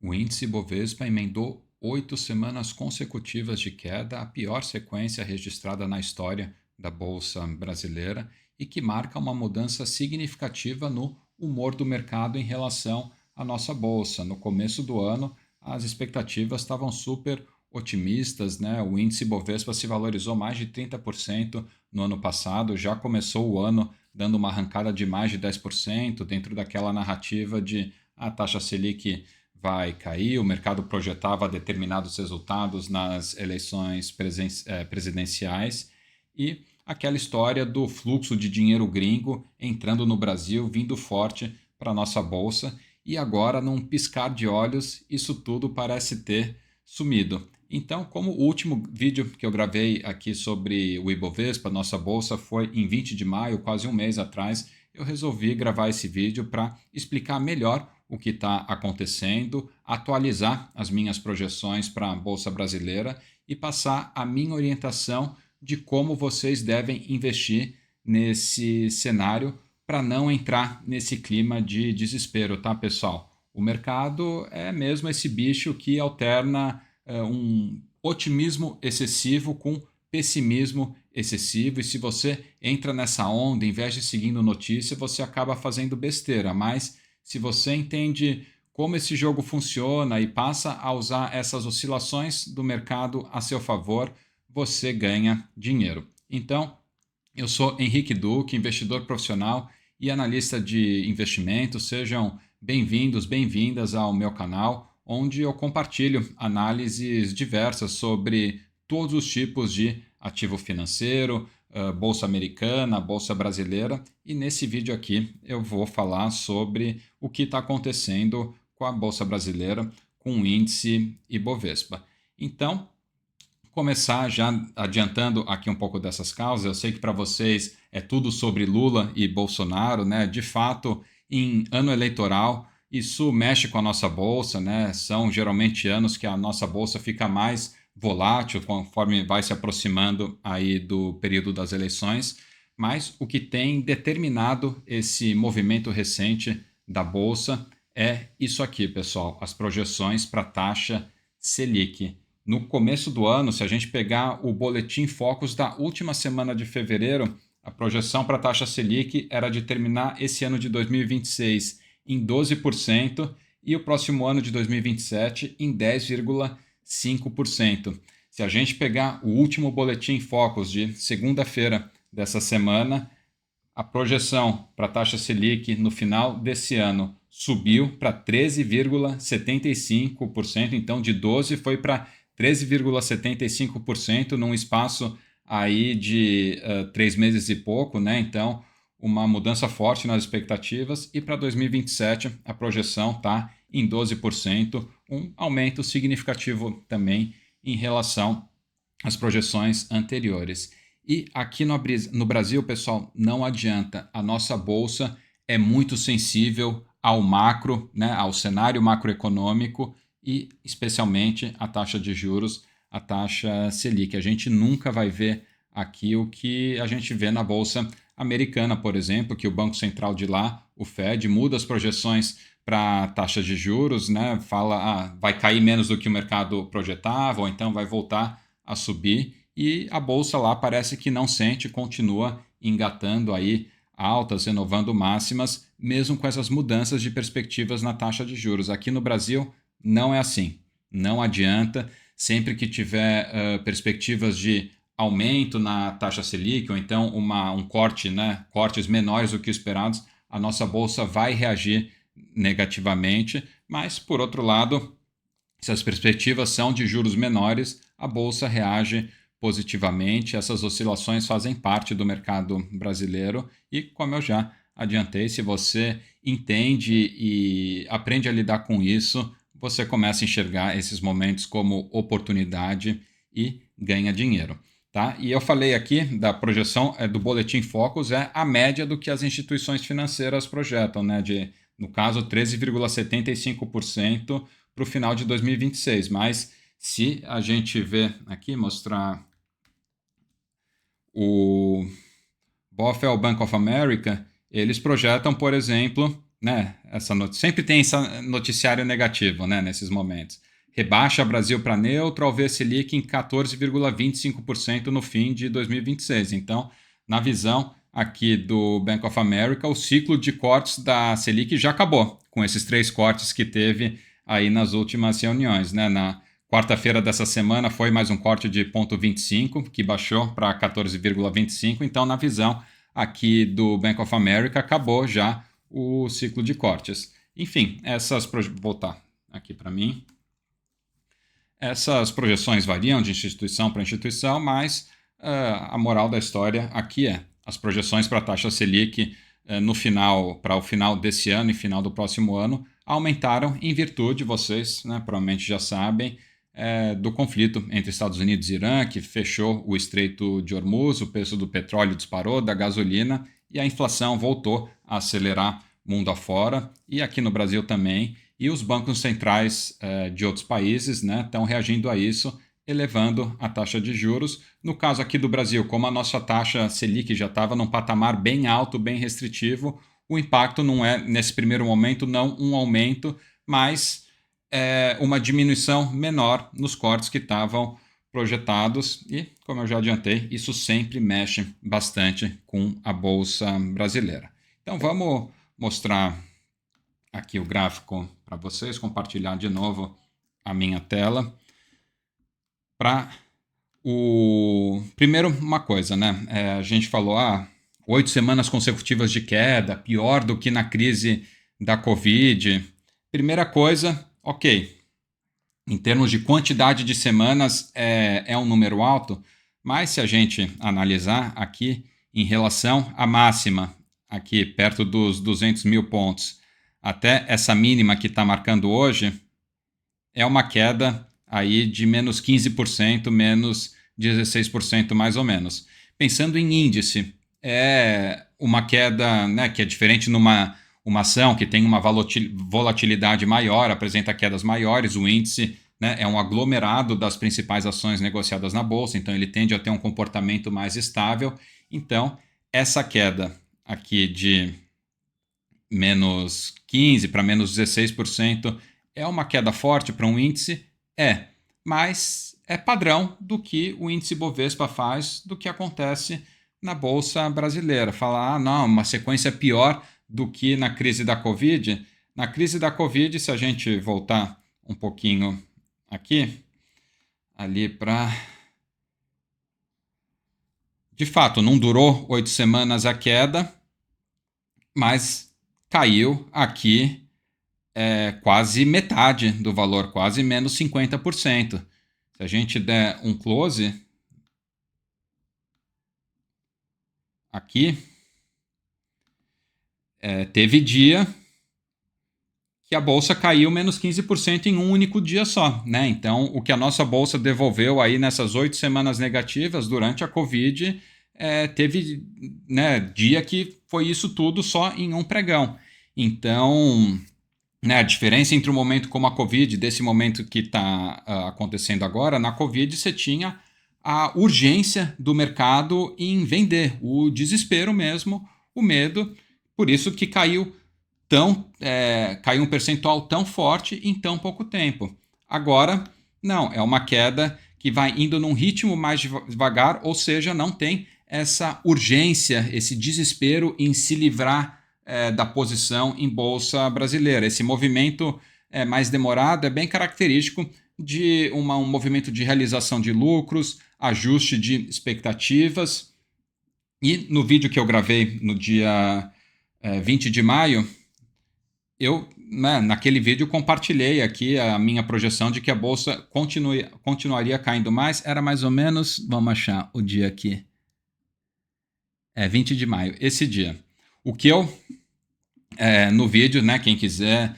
O índice Bovespa emendou 8 semanas consecutivas de queda, a pior sequência registrada na história da Bolsa brasileira e que marca uma mudança significativa no humor do mercado em relação à nossa bolsa. No começo do ano, as expectativas estavam super otimistas, né? O índice Bovespa se valorizou mais de 30% no ano passado, já começou o ano dando uma arrancada de mais de 10% dentro daquela narrativa de a taxa Selic vai cair. O mercado projetava determinados resultados nas eleições presidenciais e aquela história do fluxo de dinheiro gringo entrando no Brasil, vindo forte para a nossa bolsa. E agora, num piscar de olhos, isso tudo parece ter sumido. Então, como o último vídeo que eu gravei aqui sobre o Ibovespa, nossa bolsa, foi em 20 de maio, quase um mês atrás, eu resolvi gravar esse vídeo para explicar melhor o que está acontecendo, atualizar as minhas projeções para a Bolsa Brasileira e passar a minha orientação de como vocês devem investir nesse cenário para não entrar nesse clima de desespero, tá, pessoal? O mercado é mesmo esse bicho que alterna um otimismo excessivo com pessimismo excessivo, e se você entra nessa onda, em vez de seguindo notícia, você acaba fazendo besteira, mas se você entende como esse jogo funciona e passa a usar essas oscilações do mercado a seu favor, você ganha dinheiro. Então, eu sou Henrique Duque, investidor profissional e analista de investimentos. Sejam bem-vindos, bem-vindas ao meu canal, onde eu compartilho análises diversas sobre todos os tipos de ativo financeiro, bolsa americana, bolsa brasileira. E nesse vídeo aqui eu vou falar sobre o que está acontecendo com a bolsa brasileira, com o índice Ibovespa. Então, começar já adiantando aqui um pouco dessas causas. Eu sei que para vocês é tudo sobre Lula e Bolsonaro, né? De fato, em ano eleitoral, isso mexe com a nossa bolsa, né? São geralmente anos que a nossa bolsa fica mais volátil conforme vai se aproximando aí do período das eleições. Mas o que tem determinado esse movimento recente da bolsa é isso aqui, pessoal, as projeções para a taxa Selic. No começo do ano, se a gente pegar o boletim Focus da última semana de fevereiro, a projeção para a taxa Selic era de terminar esse ano de 2026 em 12% e o próximo ano de 2027 em 10,5%. Se a gente pegar o último boletim Focus de segunda-feira dessa semana, a projeção para a taxa Selic no final desse ano subiu para 13,75%, então de 12 foi para 13,75% num espaço aí de 3 meses e pouco, né? Então, uma mudança forte nas expectativas, e para 2027 a projeção está em 12%, um aumento significativo também em relação às projeções anteriores. E aqui no Brasil, pessoal, não adianta. A nossa bolsa é muito sensível ao macro, né, ao cenário macroeconômico e especialmente a taxa de juros, a taxa Selic. A gente nunca vai ver aqui o que a gente vê na bolsa americana, por exemplo, que o Banco Central de lá, o Fed, muda as projeções para a taxa de juros, né? Fala, vai cair menos do que o mercado projetava, ou então vai voltar a subir, e a bolsa lá parece que não sente, continua engatando aí altas, renovando máximas, mesmo com essas mudanças de perspectivas na taxa de juros. Aqui no Brasil não é assim, não adianta. Sempre que tiver perspectivas de aumento na taxa Selic, ou então um corte, né, cortes menores do que esperados, a nossa bolsa vai reagir negativamente, mas, por outro lado, se as perspectivas são de juros menores, a bolsa reage positivamente. Essas oscilações fazem parte do mercado brasileiro e, como eu já adiantei, se você entende e aprende a lidar com isso, você começa a enxergar esses momentos como oportunidade e ganha dinheiro. Tá? E eu falei aqui da projeção do Boletim Focus, é a média do que as instituições financeiras projetam, né? No caso, 13,75% para o final de 2026. Mas se a gente vê aqui, mostrar o BOFL Bank of America, eles projetam, por exemplo, né, sempre tem esse noticiário negativo, né, nesses momentos. Rebaixa Brasil para neutro ao ver Selic em 14,25% no fim de 2026. Então, na visão aqui do Bank of America, o ciclo de cortes da Selic já acabou, com esses 3 cortes que teve aí nas últimas reuniões, né? Na quarta-feira dessa semana foi mais um corte de 0,25, que baixou para 14,25. Então, na visão aqui do Bank of America, acabou já o ciclo de cortes. Enfim, voltar aqui para mim. Essas projeções variam de instituição para instituição, mas a moral da história aqui é as projeções para a taxa Selic para o final desse ano e final do próximo ano aumentaram em virtude, vocês, né, provavelmente já sabem, do conflito entre Estados Unidos e Irã, que fechou o Estreito de Hormuz, o preço do petróleo disparou, da gasolina, e a inflação voltou a acelerar mundo afora, e aqui no Brasil também, e os bancos centrais de outros países, né, estão reagindo a isso, elevando a taxa de juros. No caso aqui do Brasil, como a nossa taxa Selic já estava num patamar bem alto, bem restritivo, o impacto não é, nesse primeiro momento, não um aumento, mas uma diminuição menor nos cortes que estavam projetados. E, como eu já adiantei, isso sempre mexe bastante com a Bolsa brasileira. Então, vamos mostrar aqui o gráfico para vocês, compartilhar de novo a minha tela. Primeiro, uma coisa, né? A gente falou, 8 semanas consecutivas de queda, pior do que na crise da Covid. Primeira coisa, ok, em termos de quantidade de semanas é um número alto, mas se a gente analisar aqui em relação à máxima, aqui perto dos 200 mil pontos, até essa mínima que está marcando hoje, é uma queda aí de menos 15%, menos 16% mais ou menos. Pensando em índice, é uma queda, né, que é diferente numa ação que tem uma volatilidade maior, apresenta quedas maiores. O índice, né, é um aglomerado das principais ações negociadas na Bolsa, então ele tende a ter um comportamento mais estável. Então, essa queda aqui de menos 15% para menos 16% é uma queda forte para um índice? Mas é padrão do que o índice Bovespa faz, do que acontece na Bolsa brasileira. Falar, não, uma sequência pior do que na crise da Covid. Na crise da Covid, se a gente voltar um pouquinho aqui, ali para... De fato, não durou 8 semanas a queda, mas caiu aqui quase metade do valor, quase menos 50%. Se a gente der um close aqui, teve dia que a bolsa caiu menos 15% em um único dia só, né? Então, o que a nossa bolsa devolveu aí nessas 8 semanas negativas durante a Covid, teve, né, dia que foi isso tudo só em um pregão. Então, né, a diferença entre um momento como a Covid, desse momento que está acontecendo agora, na Covid você tinha a urgência do mercado em vender, o desespero mesmo, o medo, por isso que caiu um percentual tão forte em tão pouco tempo. Agora, não, é uma queda que vai indo num ritmo mais devagar, ou seja, não tem essa urgência, esse desespero em se livrar da posição em bolsa brasileira. Esse movimento mais demorado é bem característico de um movimento de realização de lucros, ajuste de expectativas. E no vídeo que eu gravei no dia 20 de maio, eu, naquele vídeo, compartilhei aqui a minha projeção de que a bolsa continuaria caindo mais. Era mais ou menos, vamos achar o dia aqui, 20 de maio, esse dia. O que eu, no vídeo, né, quem quiser,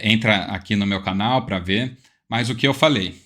entra aqui no meu canal para ver, mas o que eu falei,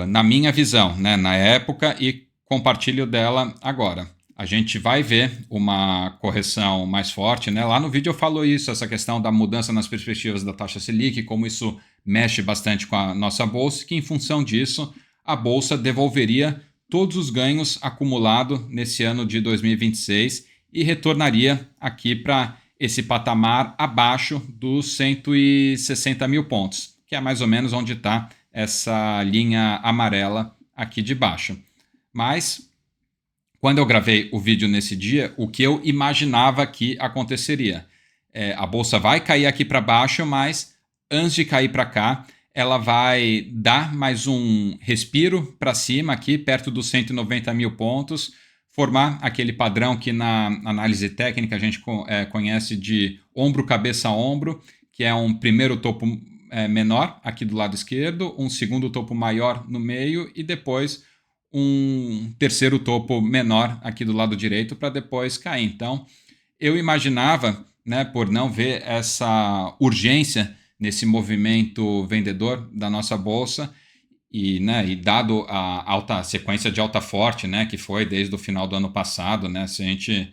na minha visão, né, na época, e compartilho dela agora. A gente vai ver uma correção mais forte, né? Lá no vídeo eu falo isso, essa questão da mudança nas perspectivas da taxa Selic, como isso mexe bastante com a nossa bolsa, que em função disso a bolsa devolveria todos os ganhos acumulados nesse ano de 2026 e retornaria aqui para esse patamar abaixo dos 160 mil pontos, que é mais ou menos onde está essa linha amarela aqui de baixo. Mas, quando eu gravei o vídeo nesse dia, o que eu imaginava que aconteceria? A bolsa vai cair aqui para baixo, mas antes de cair para cá, ela vai dar mais um respiro para cima aqui, perto dos 190 mil pontos, formar aquele padrão que na análise técnica a gente conhece de ombro, cabeça, ombro, que é um primeiro topo menor aqui do lado esquerdo, um segundo topo maior no meio e depois um terceiro topo menor aqui do lado direito para depois cair. Então, eu imaginava, né, por não ver essa urgência nesse movimento vendedor da nossa bolsa e dado a alta sequência de alta forte, né, que foi desde o final do ano passado, né, se a gente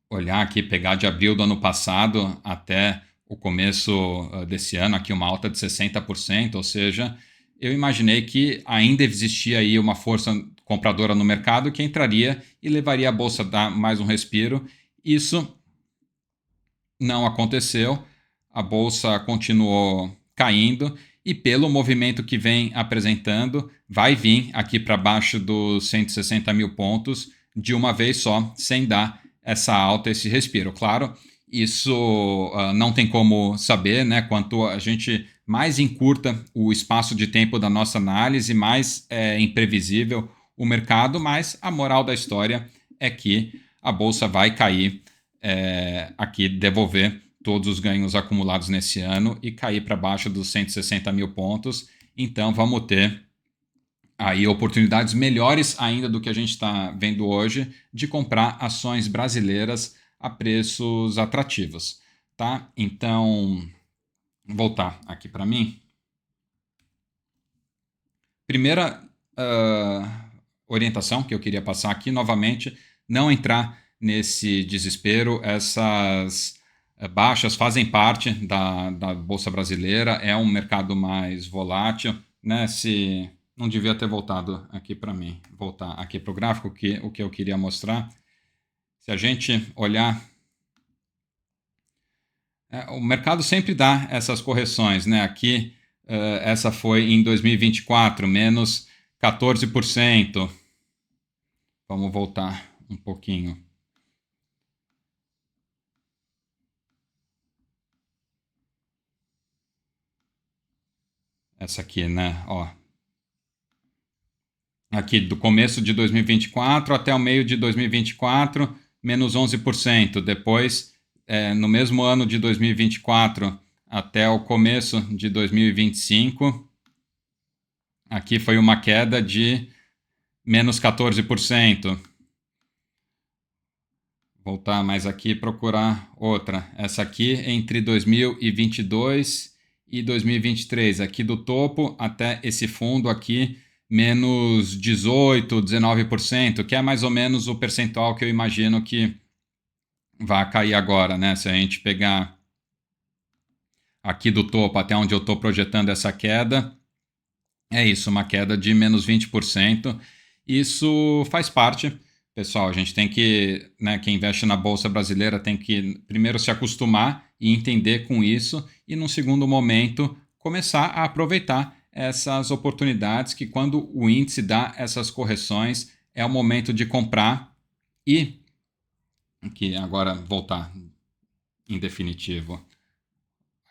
olhar aqui, pegar de abril do ano passado até o começo desse ano, aqui uma alta de 60%, ou seja, eu imaginei que ainda existia aí uma força compradora no mercado que entraria e levaria a bolsa a dar mais um respiro. Isso não aconteceu, a bolsa continuou caindo e pelo movimento que vem apresentando, vai vir aqui para baixo dos 160 mil pontos de uma vez só, sem dar essa alta, esse respiro. Claro, isso não tem como saber, né? Quanto a gente mais encurta o espaço de tempo da nossa análise, mais é imprevisível o mercado, mas a moral da história é que a bolsa vai cair aqui, devolver todos os ganhos acumulados nesse ano e cair para baixo dos 160 mil pontos. Então vamos ter aí oportunidades melhores ainda do que a gente está vendo hoje de comprar ações brasileiras a preços atrativos, tá? Então, voltar aqui para mim. Primeira orientação que eu queria passar aqui, novamente, não entrar nesse desespero. Essas baixas fazem parte da Bolsa Brasileira, é um mercado mais volátil, né? Se não devia ter voltado aqui para mim, voltar aqui para o gráfico, o que eu queria mostrar. Se a gente olhar, o mercado sempre dá essas correções, né? Aqui, essa foi em 2024, menos 14%. Vamos voltar um pouquinho. Essa aqui, né? Ó. Aqui do começo de 2024 até o meio de 2024, menos 11%. Depois, no mesmo ano de 2024 até o começo de 2025, aqui foi uma queda de menos 14%. Voltar mais aqui e procurar outra. Essa aqui entre 2022 e 2023. Aqui do topo até esse fundo aqui, menos 18%, 19%, que é mais ou menos o percentual que eu imagino que vai cair agora, né? Se a gente pegar aqui do topo até onde eu estou projetando essa queda, é isso, uma queda de menos 20%. Isso faz parte, pessoal. A gente tem que, né, quem investe na Bolsa Brasileira tem que primeiro se acostumar e entender com isso, e num segundo momento começar a aproveitar essas oportunidades que quando o índice dá essas correções é o momento de comprar e que agora voltar em definitivo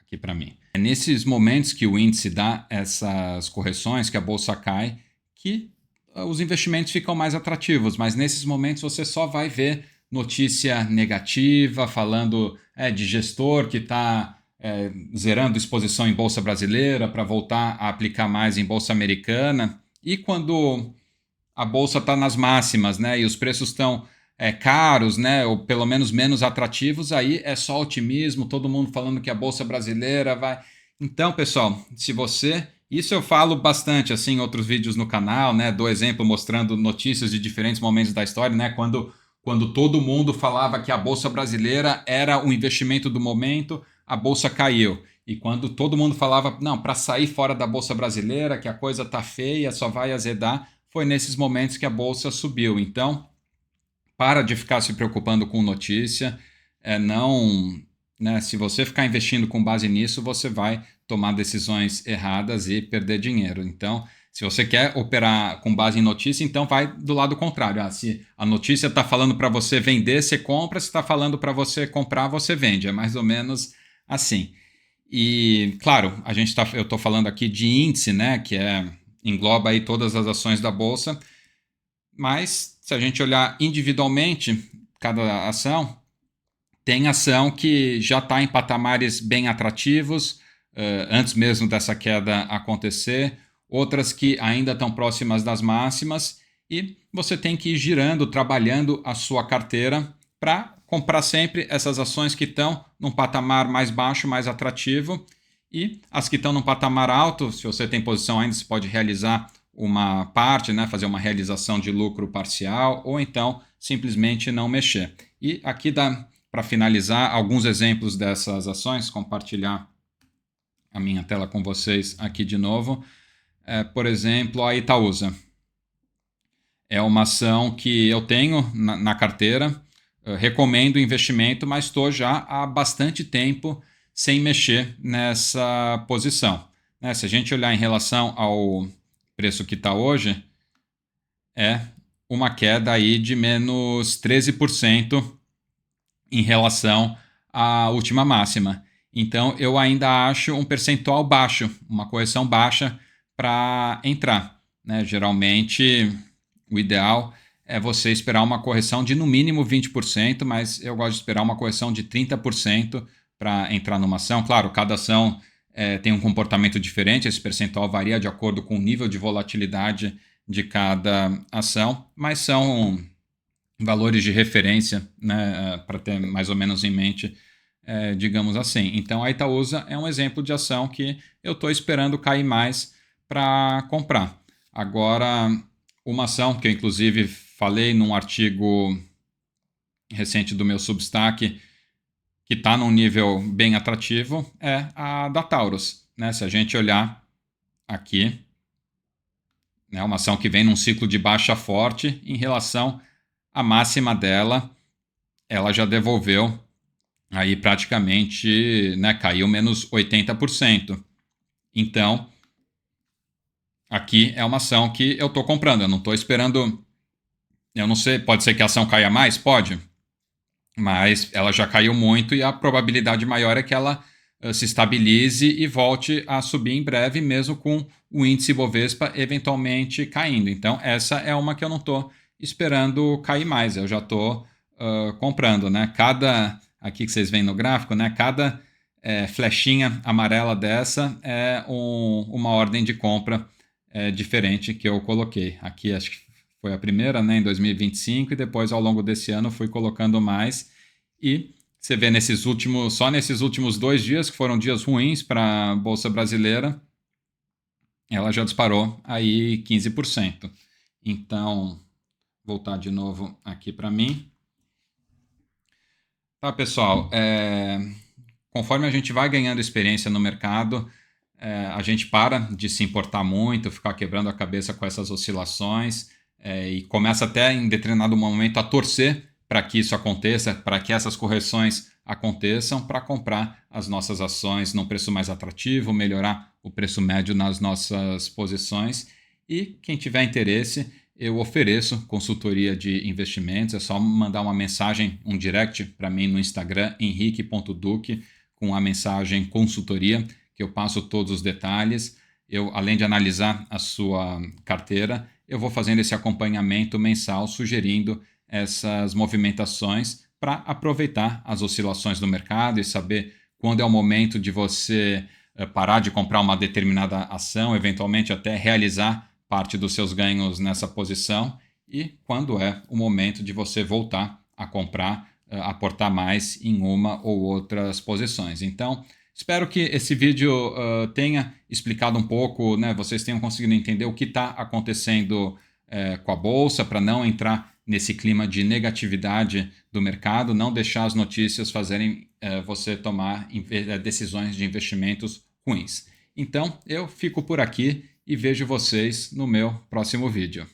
aqui para mim. É nesses momentos que o índice dá essas correções, que a bolsa cai, que os investimentos ficam mais atrativos, mas nesses momentos você só vai ver notícia negativa, falando de gestor que está zerando exposição em Bolsa Brasileira para voltar a aplicar mais em Bolsa Americana. E quando a Bolsa está nas máximas, né, e os preços estão caros, né, ou pelo menos menos atrativos, aí é só otimismo, todo mundo falando que a Bolsa Brasileira vai... Então, pessoal, se você... Isso eu falo bastante assim em outros vídeos no canal, né? Dou exemplo mostrando notícias de diferentes momentos da história, né? Quando todo mundo falava que a Bolsa Brasileira era o investimento do momento, a Bolsa caiu. E quando todo mundo falava, não, para sair fora da Bolsa Brasileira, que a coisa tá feia, só vai azedar, foi nesses momentos que a Bolsa subiu. Então, para de ficar se preocupando com notícia, não, né, se você ficar investindo com base nisso, você vai tomar decisões erradas e perder dinheiro. Então, se você quer operar com base em notícia, então vai do lado contrário. Se a notícia está falando para você vender, você compra. Se está falando para você comprar, você vende. É mais ou menos assim. E, claro, eu estou falando aqui de índice, né, que engloba aí todas as ações da Bolsa. Mas, se a gente olhar individualmente, cada ação, tem ação que já está em patamares bem atrativos, antes mesmo dessa queda acontecer, outras que ainda estão próximas das máximas, e você tem que ir girando, trabalhando a sua carteira para comprar sempre essas ações que estão num patamar mais baixo, mais atrativo, e as que estão num patamar alto, se você tem posição ainda, você pode realizar uma parte, né, fazer uma realização de lucro parcial, ou então simplesmente não mexer. E aqui dá para finalizar alguns exemplos dessas ações, compartilhar a minha tela com vocês aqui de novo. Por exemplo, a Itaúsa. É uma ação que eu tenho na carteira, recomendo investimento, mas estou já há bastante tempo sem mexer nessa posição. Se a gente olhar em relação ao preço que está hoje, é uma queda aí de menos 13% em relação à última máxima. Então, eu ainda acho um percentual baixo, uma correção baixa para entrar. Geralmente, o ideal é você esperar uma correção de no mínimo 20%, mas eu gosto de esperar uma correção de 30% para entrar numa ação. Claro, cada ação tem um comportamento diferente, esse percentual varia de acordo com o nível de volatilidade de cada ação, mas são valores de referência, né, para ter mais ou menos em mente, digamos assim. Então, a Itaúsa é um exemplo de ação que eu estou esperando cair mais para comprar. Agora, uma ação que eu inclusive falei num artigo recente do meu Substack, que está num nível bem atrativo, é a da Taurus. Se a gente olhar aqui, uma ação que vem num ciclo de baixa forte em relação à máxima dela, ela já devolveu aí praticamente, caiu menos 80%. Então, aqui é uma ação que eu estou comprando, eu não estou esperando, eu não sei, pode ser que a ação caia mais? Pode, mas ela já caiu muito e a probabilidade maior é que ela se estabilize e volte a subir em breve, mesmo com o índice Bovespa eventualmente caindo. Então, essa é uma que eu não estou esperando cair mais, eu já estou comprando. Aqui que vocês veem no gráfico, cada flechinha amarela dessa é uma ordem de compra diferente que eu coloquei. Aqui acho que foi a primeira, em 2025, e depois ao longo desse ano fui colocando mais. E você vê só nesses últimos 2 dias, que foram dias ruins para a Bolsa Brasileira, ela já disparou aí 15%. Então, voltar de novo aqui para mim. Tá, pessoal, conforme a gente vai ganhando experiência no mercado, a gente para de se importar muito, ficar quebrando a cabeça com essas oscilações, e começa até em determinado momento a torcer para que isso aconteça, para que essas correções aconteçam, para comprar as nossas ações num preço mais atrativo, melhorar o preço médio nas nossas posições. E quem tiver interesse, eu ofereço consultoria de investimentos. É só mandar uma mensagem, um direct para mim no Instagram, henrique.duque, com a mensagem consultoria, que eu passo todos os detalhes. Eu, além de analisar a sua carteira, eu vou fazendo esse acompanhamento mensal, sugerindo essas movimentações para aproveitar as oscilações do mercado e saber quando é o momento de você parar de comprar uma determinada ação, eventualmente até realizar parte dos seus ganhos nessa posição, e quando é o momento de você voltar a comprar, aportar mais em uma ou outras posições. Então, espero que esse vídeo tenha explicado um pouco, vocês tenham conseguido entender o que está acontecendo com a Bolsa, para não entrar nesse clima de negatividade do mercado, não deixar as notícias fazerem você tomar decisões de investimentos ruins. Então, eu fico por aqui e vejo vocês no meu próximo vídeo.